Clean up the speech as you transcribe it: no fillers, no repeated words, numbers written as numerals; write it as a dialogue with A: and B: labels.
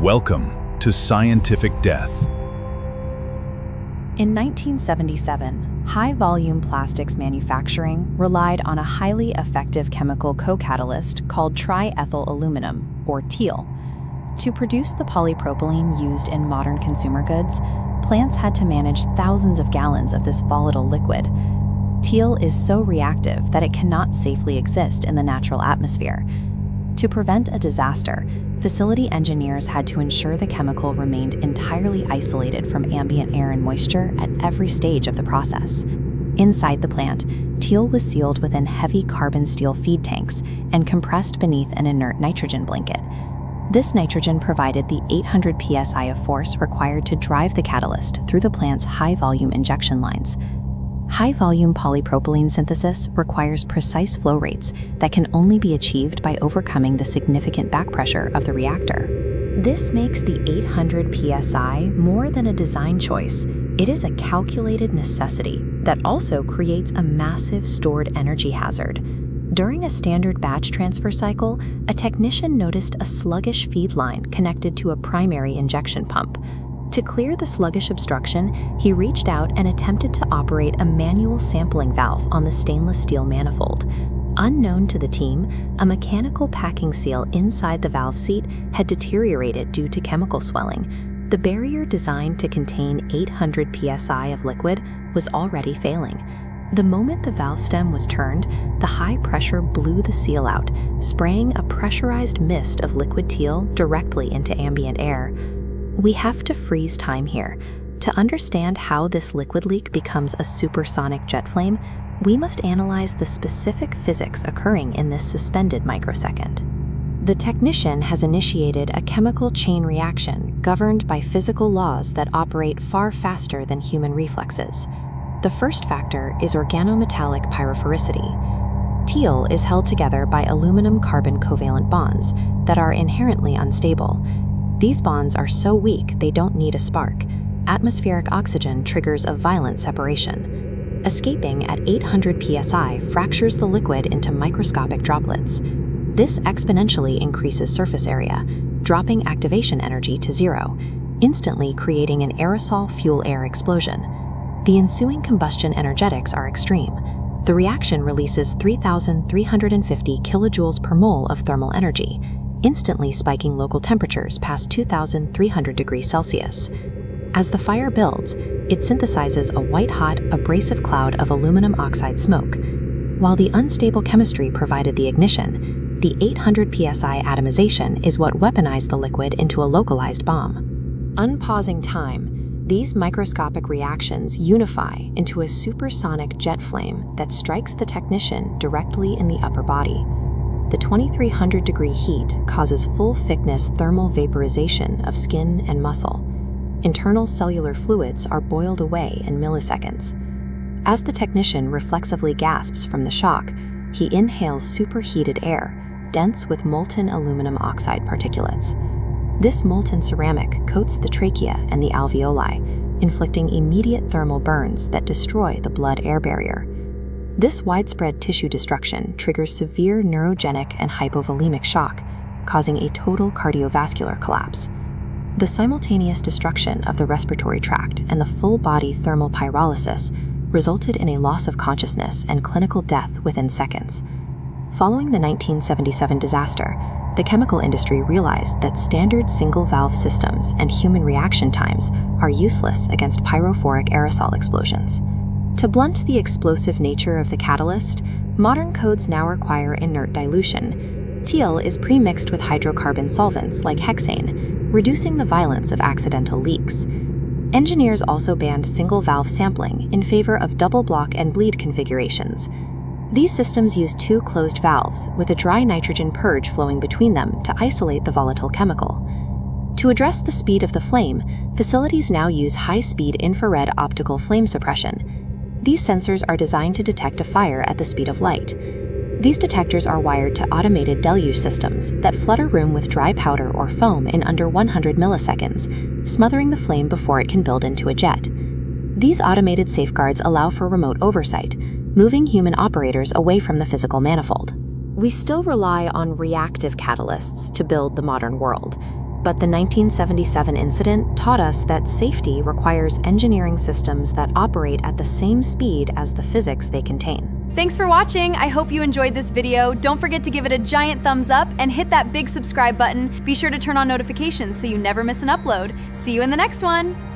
A: Welcome to Scientific Death.
B: In 1977, high-volume plastics manufacturing relied on a highly effective chemical co-catalyst called triethylaluminum, or TEAL. To produce the polypropylene used in modern consumer goods, plants had to manage thousands of gallons of this volatile liquid. TEAL is so reactive that it cannot safely exist in the natural atmosphere. To prevent a disaster, facility engineers had to ensure the chemical remained entirely isolated from ambient air and moisture at every stage of the process. Inside the plant, TEAL was sealed within heavy carbon steel feed tanks and compressed beneath an inert nitrogen blanket. This nitrogen provided the 800 psi of force required to drive the catalyst through the plant's high-volume injection lines. High-volume polypropylene synthesis requires precise flow rates that can only be achieved by overcoming the significant back pressure of the reactor. This makes the 800 psi more than a design choice. It is a calculated necessity that also creates a massive stored energy hazard. During a standard batch transfer cycle, a technician noticed a sluggish feed line connected to a primary injection pump. To clear the sluggish obstruction, he reached out and attempted to operate a manual sampling valve on the stainless steel manifold. Unknown to the team, a mechanical packing seal inside the valve seat had deteriorated due to chemical swelling. The barrier designed to contain 800 psi of liquid was already failing. The moment the valve stem was turned, the high pressure blew the seal out, spraying a pressurized mist of liquid TEAL directly into ambient air. We have to freeze time here. To understand how this liquid leak becomes a supersonic jet flame, we must analyze the specific physics occurring in this suspended microsecond. The technician has initiated a chemical chain reaction governed by physical laws that operate far faster than human reflexes. The first factor is organometallic pyrophoricity. TEAL is held together by aluminum-carbon covalent bonds that are inherently unstable. These bonds are so weak they don't need a spark. Atmospheric oxygen triggers a violent separation. Escaping at 800 psi fractures the liquid into microscopic droplets. This exponentially increases surface area, dropping activation energy to zero, instantly creating an aerosol fuel-air explosion. The ensuing combustion energetics are extreme. The reaction releases 3,350 kilojoules per mole of thermal energy, instantly spiking local temperatures past 2,300 degrees Celsius. As the fire builds, it synthesizes a white-hot, abrasive cloud of aluminum oxide smoke. While the unstable chemistry provided the ignition, the 800 psi atomization is what weaponized the liquid into a localized bomb. Unpausing time, these microscopic reactions unify into a supersonic jet flame that strikes the technician directly in the upper body. The 2,300-degree heat causes full-thickness thermal vaporization of skin and muscle. Internal cellular fluids are boiled away in milliseconds. As the technician reflexively gasps from the shock, he inhales superheated air, dense with molten aluminum oxide particulates. This molten ceramic coats the trachea and the alveoli, inflicting immediate thermal burns that destroy the blood-air barrier. This widespread tissue destruction triggers severe neurogenic and hypovolemic shock, causing a total cardiovascular collapse. The simultaneous destruction of the respiratory tract and the full-body thermal pyrolysis resulted in a loss of consciousness and clinical death within seconds. Following the 1977 disaster, the chemical industry realized that standard single-valve systems and human reaction times are useless against pyrophoric aerosol explosions. To blunt the explosive nature of the catalyst, modern codes now require inert dilution. TEAL is pre-mixed with hydrocarbon solvents like hexane, reducing the violence of accidental leaks. Engineers also banned single-valve sampling in favor of double-block and bleed configurations. These systems use two closed valves with a dry nitrogen purge flowing between them to isolate the volatile chemical. To address the speed of the flame, facilities now use high-speed infrared optical flame suppression. These sensors are designed to detect a fire at the speed of light. These detectors are wired to automated deluge systems that flood a room with dry powder or foam in under 100 milliseconds, smothering the flame before it can build into a jet. These automated safeguards allow for remote oversight, moving human operators away from the physical manifold. We still rely on reactive catalysts to build the modern world. But the 1977 incident taught us that safety requires engineering systems that operate at the same speed as the physics they contain.
C: Thanks for watching. I hope you enjoyed this video. Don't forget to give it a giant thumbs up and hit that big subscribe button. Be sure to turn on notifications so you never miss an upload. See you in the next one.